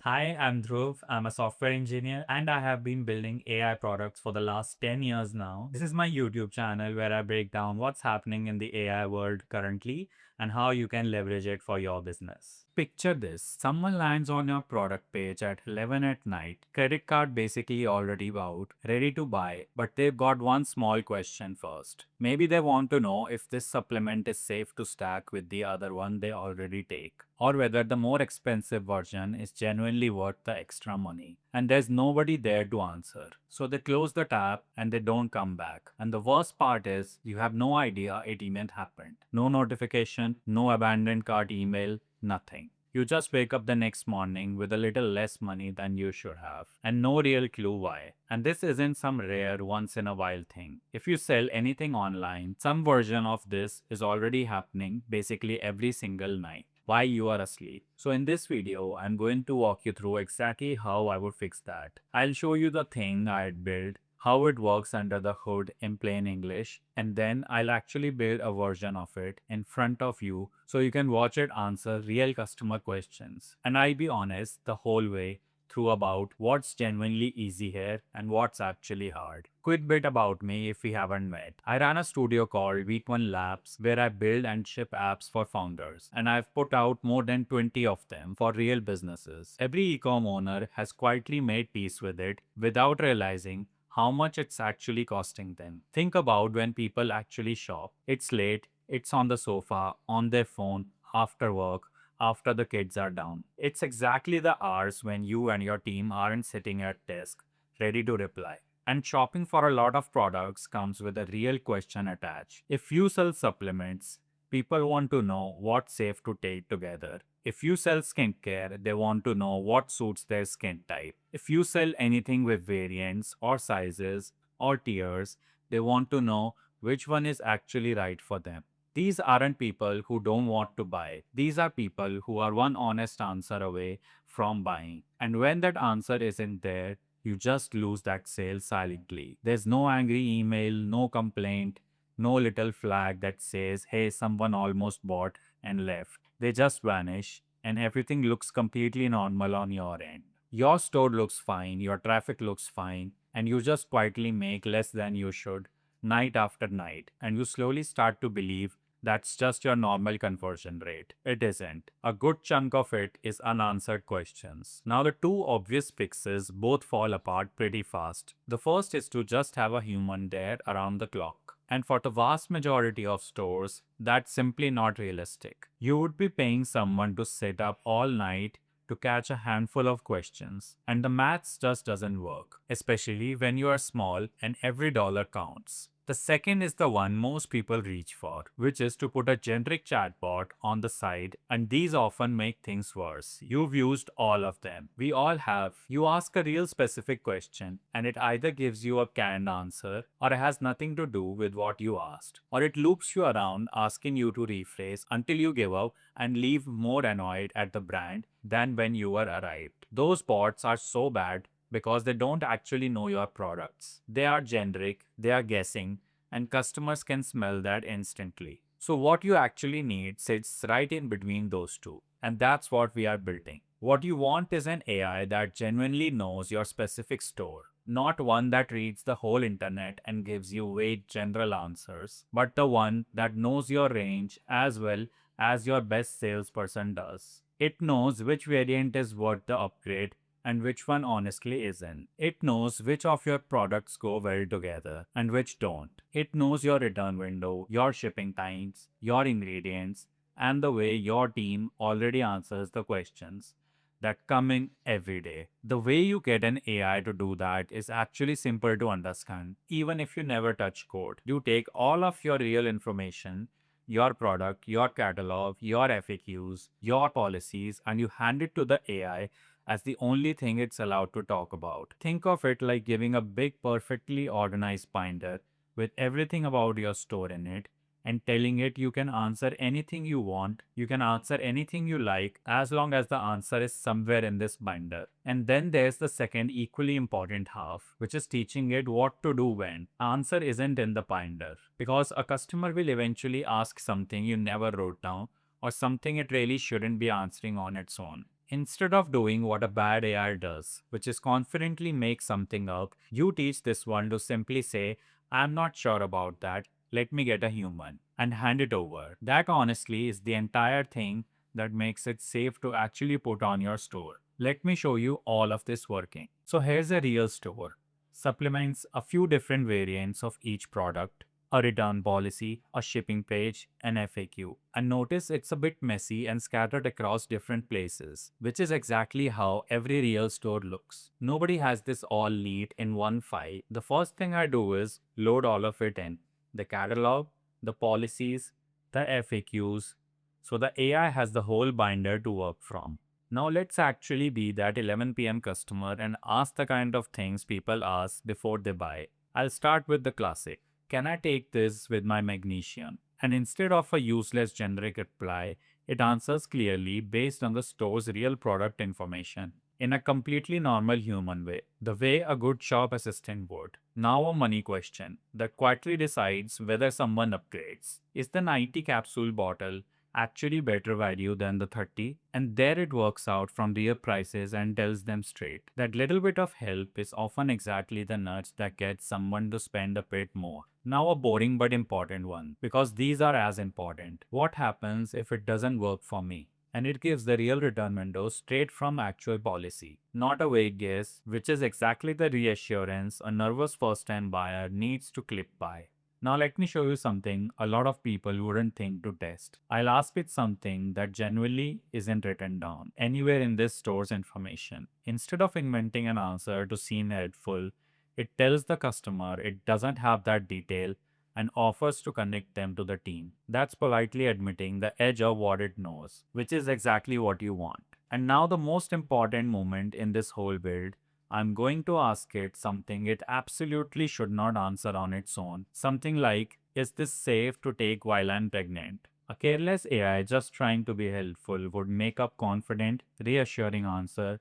Hi, I'm Dhruv. I'm a software engineer and I have been building AI products for the last 10 years now. This is my YouTube channel where I break down what's happening in the AI world currently and how you can leverage it for your business. Picture this, someone lands on your product page at 11 at night, credit card basically already out, ready to buy, but they've got one small question first. Maybe they want to know if this supplement is safe to stack with the other one they already take, or whether the more expensive version is genuinely worth the extra money. And there's nobody there to answer. So they close the tab and they don't come back. And the worst part is, you have no idea it even happened. No notification, no abandoned cart email, nothing. You just wake up the next morning with a little less money than you should have, and no real clue why. And this isn't some rare once in a while thing. If you sell anything online, some version of this is already happening basically every single night while you are asleep. So in this video, I'm going to walk you through exactly how I would fix that. I'll show you the thing I had built, how it works under the hood in plain English, and then I'll actually build a version of it in front of you so you can watch it answer real customer questions. And I'll be honest the whole way through about what's genuinely easy here and what's actually hard. Quick bit about me if we haven't met. I run a studio called Week 1 Labs where I build and ship apps for founders, and I've put out more than 20 of them for real businesses. Every e-com owner has quietly made peace with it without realizing how much it's actually costing them. Think about when people actually shop. It's late, it's on the sofa, on their phone, after work, after the kids are down. It's exactly the hours when you and your team aren't sitting at desk, ready to reply. And shopping for a lot of products comes with a real question attached. If you sell supplements, people want to know what's safe to take together. If you sell skincare, they want to know what suits their skin type. If you sell anything with variants or sizes or tiers, they want to know which one is actually right for them. These aren't people who don't want to buy. These are people who are one honest answer away from buying. And when that answer isn't there, you just lose that sale silently. There's no angry email, no complaint, no little flag that says, hey, someone almost bought and left. They just vanish, and everything looks completely normal on your end. Your store looks fine, your traffic looks fine, and you just quietly make less than you should night after night, and you slowly start to believe that's just your normal conversion rate. It isn't. A good chunk of it is unanswered questions. Now, the two obvious fixes both fall apart pretty fast. The first is to just have a human there around the clock. And for the vast majority of stores, that's simply not realistic. You would be paying someone to sit up all night to catch a handful of questions, and the maths just doesn't work, especially when you are small and every dollar counts. The second is the one most people reach for, which is to put a generic chatbot on the side, and these often make things worse. You've used all of them. We all have. You ask a real specific question, and it either gives you a canned answer, or it has nothing to do with what you asked, or it loops you around asking you to rephrase until you give up and leave more annoyed at the brand than when you were arrived. Those bots are so bad because they don't actually know your products. They are generic, they are guessing, and customers can smell that instantly. So, what you actually need sits right in between those two, and that's what we are building. What you want is an AI that genuinely knows your specific store, not one that reads the whole internet and gives you vague general answers, but the one that knows your range as well as your best salesperson does. It knows which variant is worth the upgrade and which one honestly isn't. It knows which of your products go well together and which don't. It knows your return window, your shipping times, your ingredients, and the way your team already answers the questions that come in every day. The way you get an AI to do that is actually simple to understand, even if you never touch code. You take all of your real information, your product, your catalog, your FAQs, your policies, and you hand it to the AI as the only thing it's allowed to talk about. Think of it like giving a big, perfectly organized binder with everything about your store in it and telling it you can answer anything you want, you can answer anything you like, as long as the answer is somewhere in this binder. And then there's the second equally important half, which is teaching it what to do when answer isn't in the binder. Because a customer will eventually ask something you never wrote down or something it really shouldn't be answering on its own. Instead of doing what a bad AI does, which is confidently make something up, you teach this one to simply say, I'm not sure about that, let me get a human, and hand it over. That honestly is the entire thing that makes it safe to actually put on your store. Let me show you all of this working. So here's a real store. Supplements a few different variants of each product, a return policy, a shipping page, an FAQ. And notice it's a bit messy and scattered across different places, which is exactly how every real store looks. Nobody has this all neat in one file. The first thing I do is load all of it in. The catalog, the policies, the FAQs. So the AI has the whole binder to work from. Now let's actually be that 11 p.m. customer and ask the kind of things people ask before they buy. I'll start with the classic. Can I take this with my magnesium? And instead of a useless generic reply, it answers clearly based on the store's real product information in a completely normal human way, the way a good shop assistant would. Now, a money question that quietly decides whether someone upgrades. Is the 90 capsule bottle actually better value than the 30? And there it works out from their prices and tells them straight. That little bit of help is often exactly the nudge that gets someone to spend a bit more. Now a boring but important one, because these are as important. What happens if it doesn't work for me? And it gives the real return window straight from actual policy, not a vague guess, which is exactly the reassurance a nervous first-time buyer needs to clip by. Now let me show you something a lot of people wouldn't think to test. I'll ask it something that genuinely isn't written down anywhere in this store's information. Instead of inventing an answer to seem helpful, it tells the customer it doesn't have that detail and offers to connect them to the team. That's politely admitting the edge of what it knows, which is exactly what you want. And now the most important moment in this whole build, I'm going to ask it something it absolutely should not answer on its own. Something like, is this safe to take while I'm pregnant? A careless AI just trying to be helpful would make up confident, reassuring answer,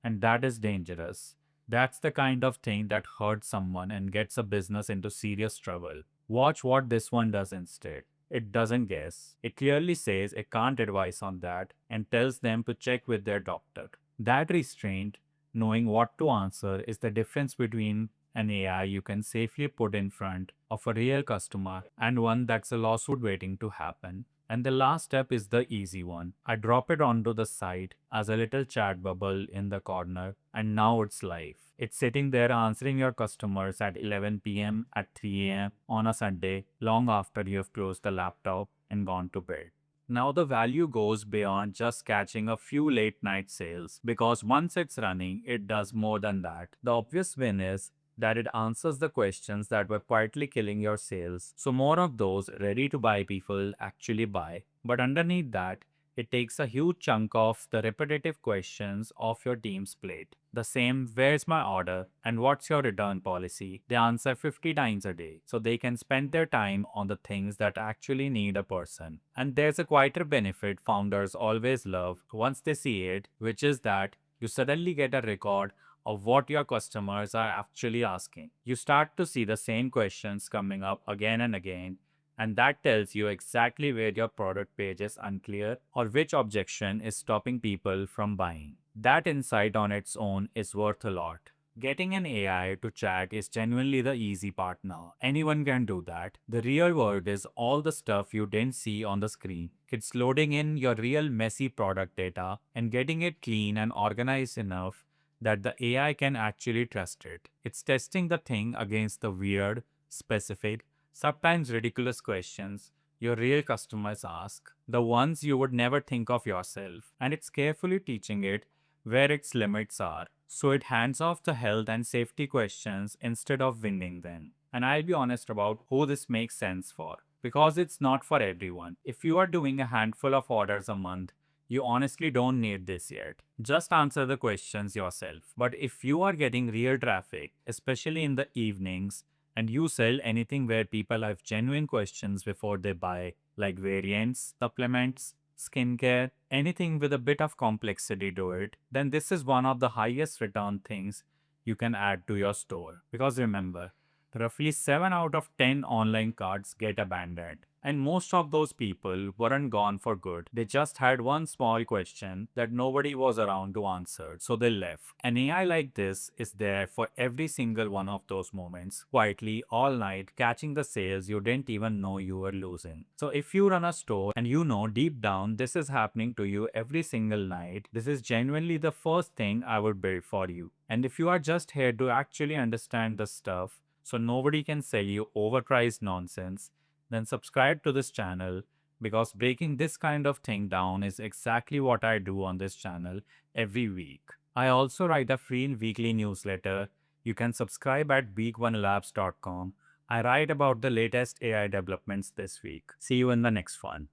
and that is dangerous. That's the kind of thing that hurts someone and gets a business into serious trouble. Watch what this one does instead. It doesn't guess. It clearly says it can't advise on that and tells them to check with their doctor. That restraint, knowing what to answer, is the difference between an AI you can safely put in front of a real customer and one that's a lawsuit waiting to happen. And the last step is the easy one. I drop it onto the site as a little chat bubble in the corner, and now it's live. It's sitting there answering your customers at 11 p.m., at 3 a.m. on a Sunday, long after you've closed the laptop and gone to bed. Now the value goes beyond just catching a few late night sales, because once it's running, it does more than that. The obvious win is that it answers the questions that were quietly killing your sales, so more of those ready to buy people actually buy. But underneath that, it takes a huge chunk of the repetitive questions off your team's plate. The same, where's my order and what's your return policy? They answer 50 times a day, so they can spend their time on the things that actually need a person. And there's a quieter benefit founders always love once they see it, which is that you suddenly get a record of what your customers are actually asking. You start to see the same questions coming up again and again, and that tells you exactly where your product page is unclear or which objection is stopping people from buying. That insight on its own is worth a lot. Getting an AI to chat is genuinely the easy part now. Anyone can do that. The real world is all the stuff you didn't see on the screen. It's loading in your real messy product data and getting it clean and organized enough that the AI can actually trust it. It's testing the thing against the weird, specific, sometimes ridiculous questions your real customers ask, the ones you would never think of yourself, and it's carefully teaching it where its limits are, so it hands off the health and safety questions instead of winning them. And I'll be honest about who this makes sense for, because it's not for everyone. If you are doing a handful of orders a month, you honestly don't need this yet. Just answer the questions yourself. But if you are getting real traffic, especially in the evenings, and you sell anything where people have genuine questions before they buy, like variants, supplements, skincare, anything with a bit of complexity to it, then this is one of the highest return things you can add to your store. Because remember, roughly 7 out of 10 online carts get abandoned. And most of those people weren't gone for good. They just had one small question that nobody was around to answer, so they left. An AI like this is there for every single one of those moments, quietly all night, catching the sales you didn't even know you were losing. So if you run a store and you know deep down this is happening to you every single night, this is genuinely the first thing I would build for you. And if you are just here to actually understand the stuff, so nobody can sell you overpriced nonsense, then subscribe to this channel, because breaking this kind of thing down is exactly what I do on this channel every week. I also write a free weekly newsletter. You can subscribe at week1labs.com. I write about the latest AI developments this week. See you in the next one.